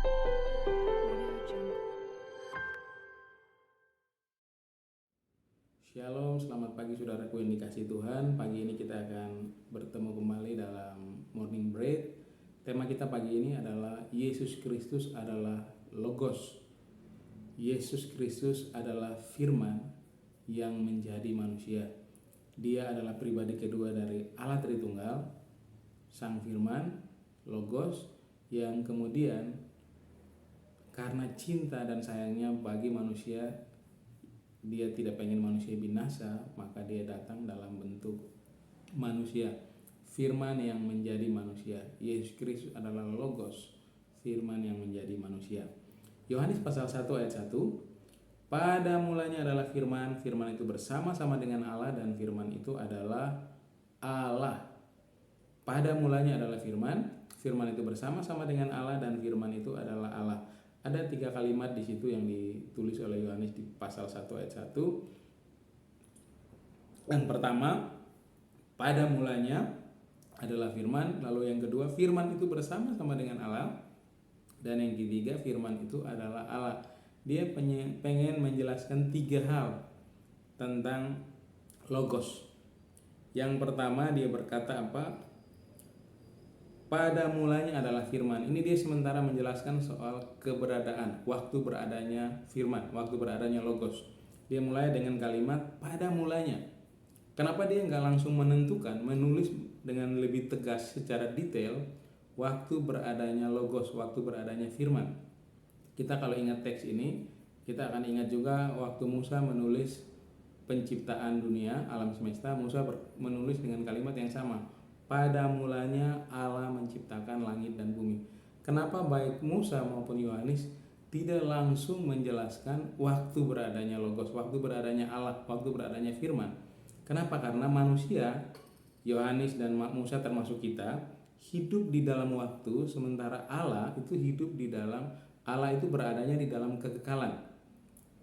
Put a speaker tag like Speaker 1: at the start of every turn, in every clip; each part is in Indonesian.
Speaker 1: Shalom, selamat pagi saudaraku yang dikasihi Tuhan. Pagi ini kita akan bertemu kembali dalam Morning Bread. Tema kita pagi ini adalah Yesus Kristus adalah Logos. Yesus Kristus adalah firman yang menjadi manusia. Dia adalah pribadi kedua dari Allah Tritunggal, Sang Firman, Logos, yang kemudian karena cinta dan sayangnya bagi manusia, dia tidak pengen manusia binasa, maka dia datang dalam bentuk manusia, firman yang menjadi manusia. Yesus Kristus adalah Logos, firman yang menjadi manusia. Yohanes pasal 1 ayat 1, pada mulanya adalah firman, firman itu bersama-sama dengan Allah dan firman itu adalah Allah. Pada mulanya adalah firman, firman itu bersama-sama dengan Allah dan firman itu adalah Allah. Ada 3 kalimat di situ yang ditulis oleh Yohanes di pasal 1 ayat 1. Yang pertama, pada mulanya adalah firman, lalu yang kedua, firman itu bersama-sama dengan Allah, dan yang ketiga, firman itu adalah Allah. Dia pengen menjelaskan 3 hal tentang Logos. Yang pertama, dia berkata apa? Pada mulanya adalah firman. Ini dia sementara menjelaskan soal keberadaan, waktu beradanya firman, waktu beradanya Logos. Dia mulai dengan kalimat pada mulanya. Kenapa dia nggak langsung menentukan, menulis dengan lebih tegas secara detail waktu beradanya Logos, waktu beradanya firman. Kita kalau ingat teks ini, kita akan ingat juga waktu Musa menulis penciptaan dunia, alam semesta, Musa menulis dengan kalimat yang sama. Pada mulanya Allah menciptakan langit dan bumi. Kenapa baik Musa maupun Yohanes tidak langsung menjelaskan waktu beradanya Logos, waktu beradanya Allah, waktu beradanya firman? Kenapa? Karena manusia, Yohanes dan Musa termasuk kita, hidup di dalam waktu, sementara Allah itu hidup di dalam, Allah itu beradanya di dalam kekekalan.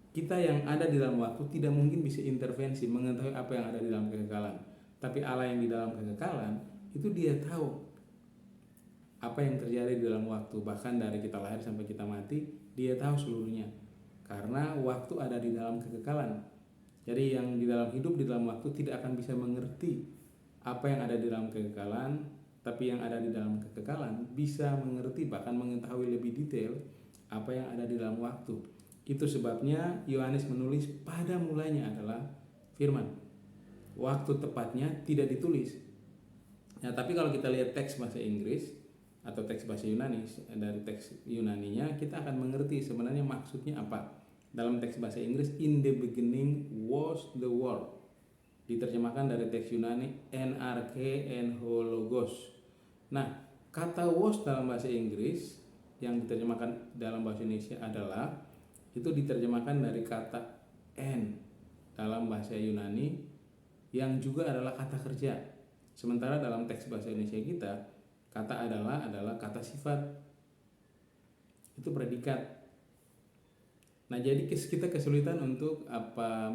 Speaker 1: Kita yang ada di dalam waktu tidak mungkin bisa intervensi mengetahui apa yang ada di dalam kekekalan. Tapi Allah yang di dalam kekekalan, itu dia tahu apa yang terjadi di dalam waktu, bahkan dari kita lahir sampai kita mati, dia tahu seluruhnya. Karena waktu ada di dalam kekekalan. Jadi yang di dalam hidup di dalam waktu tidak akan bisa mengerti apa yang ada di dalam kekekalan, tapi yang ada di dalam kekekalan bisa mengerti, bahkan mengetahui lebih detail apa yang ada di dalam waktu. Itu sebabnya Yohanes menulis pada mulanya adalah firman. Waktu tepatnya tidak ditulis. Nah, tapi kalau kita lihat teks bahasa Inggris atau teks bahasa Yunani, dari teks Yunaninya kita akan mengerti sebenarnya maksudnya apa. Dalam teks bahasa Inggris, in the beginning was the word. Diterjemahkan dari teks Yunani NRK and hologos. Nah, kata was dalam bahasa Inggris yang diterjemahkan dalam bahasa Indonesia adalah, itu diterjemahkan dari kata en dalam bahasa Yunani yang juga adalah kata kerja. Sementara dalam teks bahasa Indonesia kita, kata adalah kata sifat. Itu predikat. Nah, jadi kita kesulitan untuk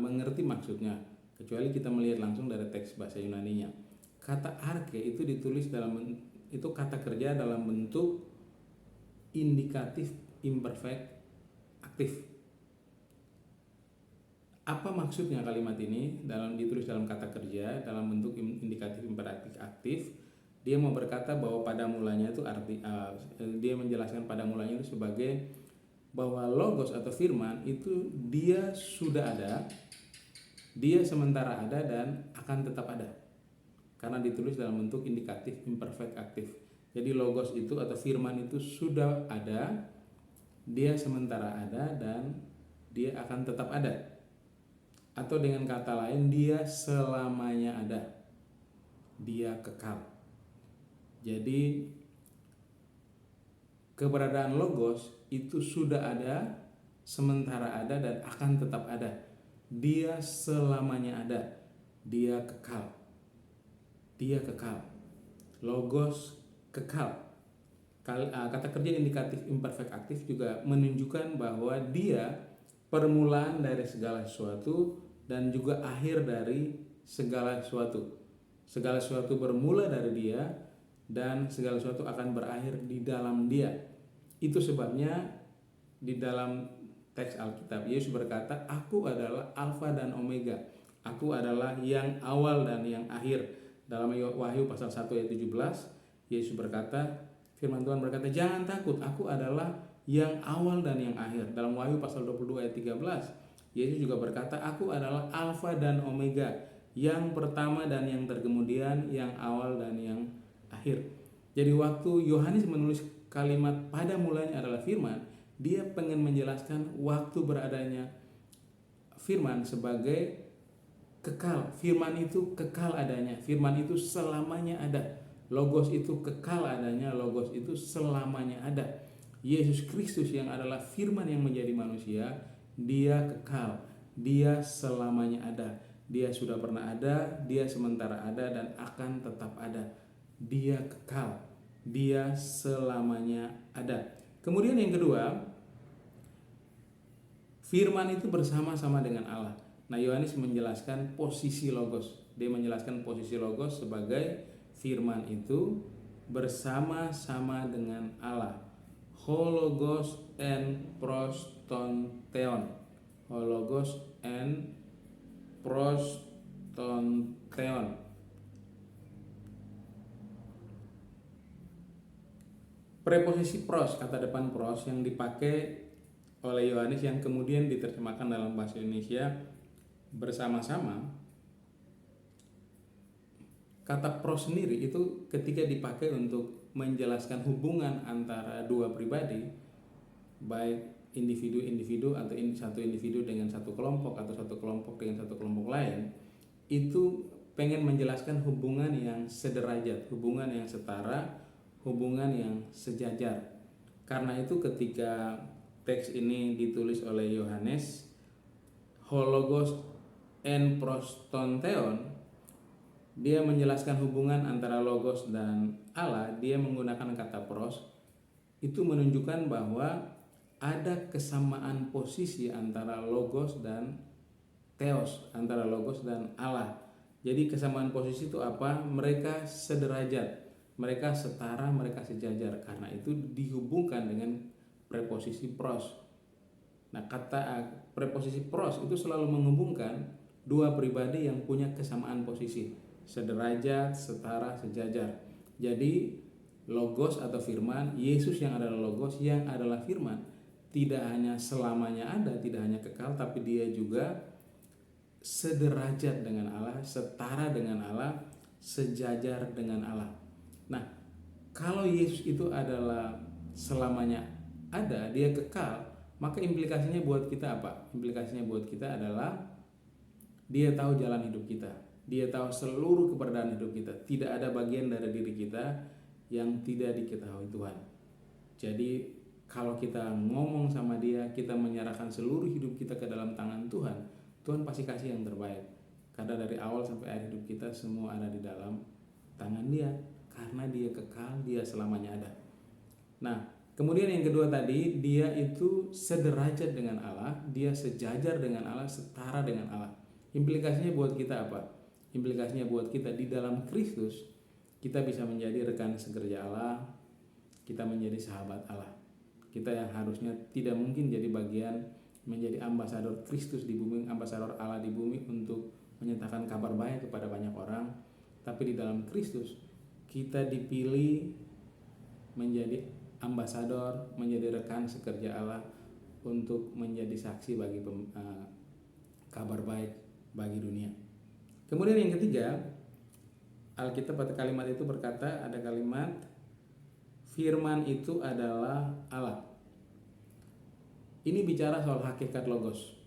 Speaker 1: mengerti maksudnya, kecuali kita melihat langsung dari teks bahasa Yunaninya. Kata arke itu ditulis itu kata kerja dalam bentuk indikatif imperfect aktif. Apa maksudnya kalimat ini ditulis dalam kata kerja dalam bentuk indikatif imperatif aktif? Dia mau berkata bahwa pada mulanya itu dia menjelaskan pada mulanya itu sebagai bahwa Logos atau firman itu dia sudah ada, dia sementara ada dan akan tetap ada. Karena ditulis dalam bentuk indikatif imperfect aktif. Jadi Logos itu atau firman itu sudah ada, dia sementara ada dan dia akan tetap ada. Atau dengan kata lain, dia selamanya ada. Dia kekal. Jadi keberadaan Logos itu sudah ada, sementara ada dan akan tetap ada. Dia selamanya ada. Dia kekal. Dia kekal. Logos kekal. Kata kerja indikatif imperfect aktif juga menunjukkan bahwa dia permulaan dari segala sesuatu dan juga akhir dari segala sesuatu. Segala sesuatu bermula dari dia dan segala sesuatu akan berakhir di dalam dia. Itu sebabnya di dalam teks Alkitab Yesus berkata, "Aku adalah Alfa dan Omega. Aku adalah yang awal dan yang akhir." Dalam Wahyu pasal 1 ayat 17, Yesus berkata, firman Tuhan berkata, "Jangan takut, aku adalah yang awal dan yang akhir." Dalam Wahyu pasal 22 ayat 13, Yesus juga berkata, "Aku adalah Alfa dan Omega, yang pertama dan yang terkemudian, yang awal dan yang akhir." Jadi waktu Yohanes menulis kalimat pada mulanya adalah firman, dia pengen menjelaskan waktu beradanya firman sebagai kekal. Firman itu kekal adanya, firman itu selamanya ada. Logos itu kekal adanya, logos itu selamanya ada. Yesus Kristus yang adalah firman yang menjadi manusia, dia kekal, dia selamanya ada. Dia sudah pernah ada, dia sementara ada dan akan tetap ada. Dia kekal, dia selamanya ada. Kemudian yang kedua, firman itu bersama-sama dengan Allah. Nah, Yohanes menjelaskan posisi logos. Dia menjelaskan posisi logos sebagai firman itu bersama-sama dengan Allah. Hologos and prostonteon. Hologos and prostonteon. Preposisi pros, kata depan pros yang dipakai oleh Yohanes yang kemudian diterjemahkan dalam bahasa Indonesia bersama-sama. Kata pros sendiri itu ketika dipakai untuk menjelaskan hubungan antara dua pribadi, baik individu-individu atau satu individu dengan satu kelompok atau satu kelompok dengan satu kelompok lain, itu pengen menjelaskan hubungan yang sederajat, hubungan yang setara, hubungan yang sejajar. Karena itu ketika teks ini ditulis oleh Yohanes, hologos and prostonteon, dia menjelaskan hubungan antara logos dan Allah. Dia menggunakan kata pros. Itu menunjukkan bahwa ada kesamaan posisi antara logos dan theos, antara logos dan Allah. Jadi kesamaan posisi itu apa? Mereka sederajat, mereka setara, mereka sejajar. Karena itu dihubungkan dengan preposisi pros. Nah, kata preposisi pros itu selalu menghubungkan dua pribadi yang punya kesamaan posisi, sederajat, setara, sejajar. Jadi logos atau firman, Yesus yang adalah logos, yang adalah firman, tidak hanya selamanya ada, tidak hanya kekal, tapi dia juga sederajat dengan Allah, setara dengan Allah, sejajar dengan Allah. Nah, kalau Yesus itu adalah selamanya ada, dia kekal, maka implikasinya buat kita apa? Implikasinya buat kita adalah dia tahu jalan hidup kita, dia tahu seluruh keberadaan hidup kita. Tidak ada bagian dari diri kita yang tidak diketahui Tuhan. Jadi kalau kita ngomong sama dia, kita menyerahkan seluruh hidup kita ke dalam tangan Tuhan, Tuhan pasti kasih yang terbaik. Karena dari awal sampai akhir hidup kita semua ada di dalam tangan dia. Karena dia kekal, dia selamanya ada. Nah, kemudian yang kedua tadi, dia itu sederajat dengan Allah, dia sejajar dengan Allah, setara dengan Allah. Implikasinya buat kita apa? Implikasinya buat kita di dalam Kristus, kita bisa menjadi rekan sekerja Allah, kita menjadi sahabat Allah. Kita yang harusnya tidak mungkin jadi bagian menjadi ambasador Kristus di bumi, ambasador Allah di bumi untuk menyatakan kabar baik kepada banyak orang, tapi di dalam Kristus kita dipilih menjadi ambasador, menjadi rekan sekerja Allah untuk menjadi saksi bagi kabar baik bagi dunia. Kemudian yang ketiga, Alkitab pada kalimat itu berkata, ada kalimat firman itu adalah Allah. Ini bicara soal hakikat logos.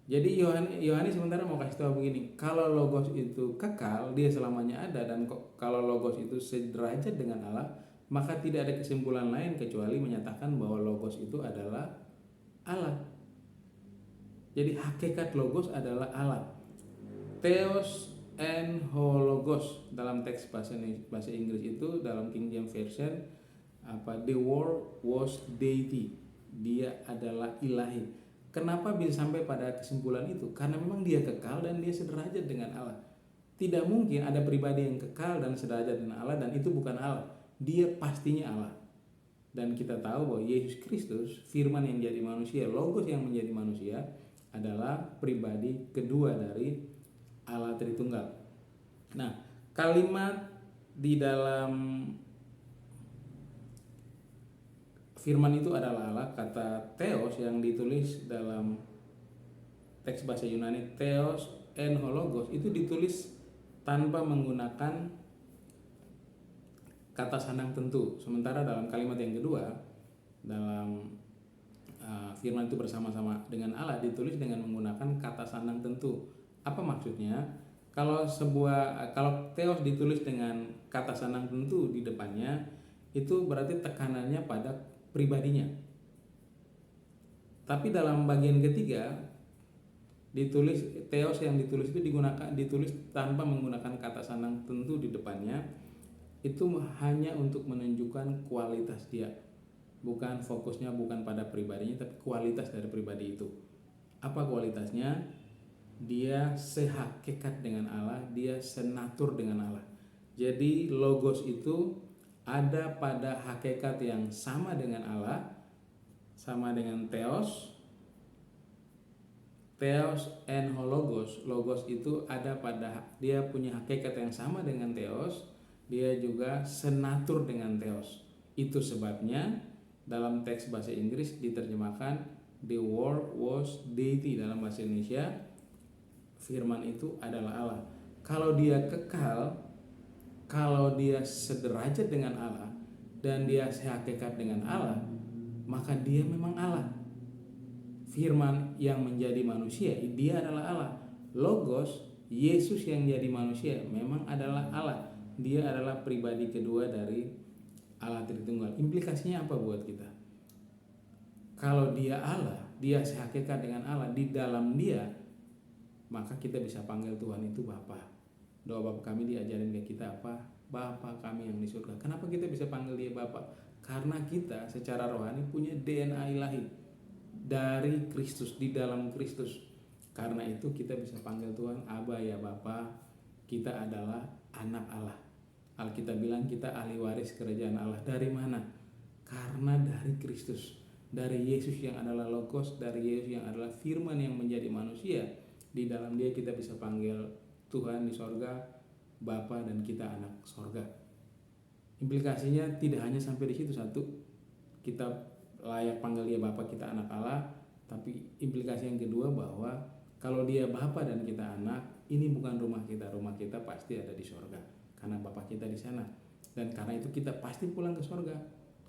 Speaker 1: Jadi Yohanes sementara mau kasih tahu begini, kalau logos itu kekal, dia selamanya ada, dan kalau logos itu sederajat dengan Allah, maka tidak ada kesimpulan lain kecuali menyatakan bahwa logos itu adalah Allah. Jadi hakikat logos adalah Allah. Theos and hologos dalam teks bahasa Inggris itu, dalam King James Version, the word was deity. Dia adalah ilahi. Kenapa bisa sampai pada kesimpulan itu? Karena memang dia kekal dan dia sederajat dengan Allah. Tidak mungkin ada pribadi yang kekal dan sederajat dengan Allah dan itu bukan Allah. Dia pastinya Allah. Dan kita tahu bahwa Yesus Kristus, firman yang jadi manusia, logos yang menjadi manusia, adalah pribadi kedua dari Allah Tritunggal. Nah, kalimat di dalam firman itu adalah Allah. Kata theos yang ditulis dalam teks bahasa Yunani, theos en hologos, itu ditulis tanpa menggunakan kata sandang tentu. Sementara dalam kalimat yang kedua, dalam firman itu bersama-sama dengan Allah, ditulis dengan menggunakan kata sandang tentu. Apa maksudnya? Kalau theos ditulis dengan kata sandang tentu di depannya, itu berarti tekanannya pada pribadinya. Tapi dalam bagian ketiga, ditulis theos yang ditulis itu ditulis tanpa menggunakan kata sandang tentu di depannya. Itu hanya untuk menunjukkan kualitas dia, bukan fokusnya bukan pada pribadinya, tapi kualitas dari pribadi itu. Apa kualitasnya? Dia sehakikat dengan Allah, dia senatur dengan Allah. Jadi logos itu ada pada hakikat yang sama dengan Allah, sama dengan theos and hologos. Logos itu ada pada, dia punya hakikat yang sama dengan theos, dia juga senatur dengan theos. Itu sebabnya dalam teks bahasa Inggris diterjemahkan the word was deity. Dalam bahasa Indonesia, firman itu adalah Allah. Kalau dia kekal, kalau dia sederajat dengan Allah, dan dia sehakikat dengan Allah, maka dia memang Allah. Firman yang menjadi manusia, dia adalah Allah. Logos, Yesus yang jadi manusia, memang adalah Allah. Dia adalah pribadi kedua dari Allah Tritunggal. Implikasinya apa buat kita? Kalau dia Allah, dia sehakikat dengan Allah, di dalam dia, maka kita bisa panggil Tuhan itu Bapa. Doa Bapa kami diajarin ke kita apa? Bapa kami yang di surga. Kenapa kita bisa panggil dia Bapa? Karena kita secara rohani punya DNA ilahi dari Kristus, di dalam Kristus. Karena itu kita bisa panggil Tuhan Aba ya Bapa. Kita adalah anak Allah. Alkitab bilang kita ahli waris kerajaan Allah. Dari mana? Karena dari Kristus, dari Yesus yang adalah logos, dari Yesus yang adalah firman yang menjadi manusia. Di dalam dia kita bisa panggil Tuhan di sorga Bapa, dan kita anak sorga. Implikasinya tidak hanya sampai di situ. Satu, kita layak panggil dia Bapa, kita anak Allah. Tapi implikasi yang kedua bahwa kalau dia Bapa dan kita anak, ini bukan rumah kita. Rumah kita pasti ada di sorga, karena Bapa kita di sana. Dan karena itu kita pasti pulang ke sorga.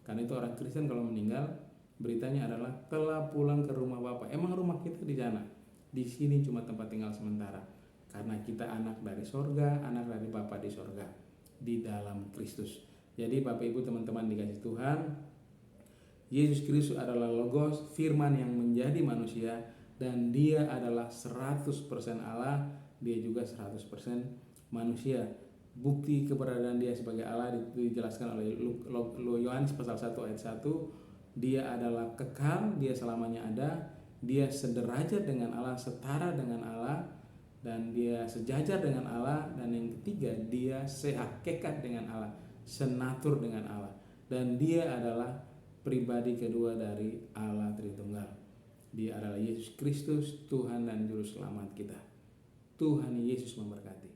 Speaker 1: Karena itu orang Kristen kalau meninggal, beritanya adalah telah pulang ke rumah Bapa. Emang rumah kita di sana. Di sini cuma tempat tinggal sementara. Karena kita anak dari sorga, anak dari Bapa di sorga, di dalam Kristus. Jadi Bapak Ibu teman-teman dikasih Tuhan, Yesus Kristus adalah logos, firman yang menjadi manusia, dan dia adalah 100% Allah, dia juga 100% manusia. Bukti keberadaan dia sebagai Allah dijelaskan oleh Yohanes pasal 1 ayat 1. Dia adalah kekal, dia selamanya ada, dia sederajat dengan Allah, setara dengan Allah, dan dia sejajar dengan Allah. Dan yang ketiga, dia sehakikat dengan Allah, senatur dengan Allah, dan dia adalah pribadi kedua dari Allah Tritunggal. Dia adalah Yesus Kristus, Tuhan dan Juru Selamat kita. Tuhan Yesus memberkati.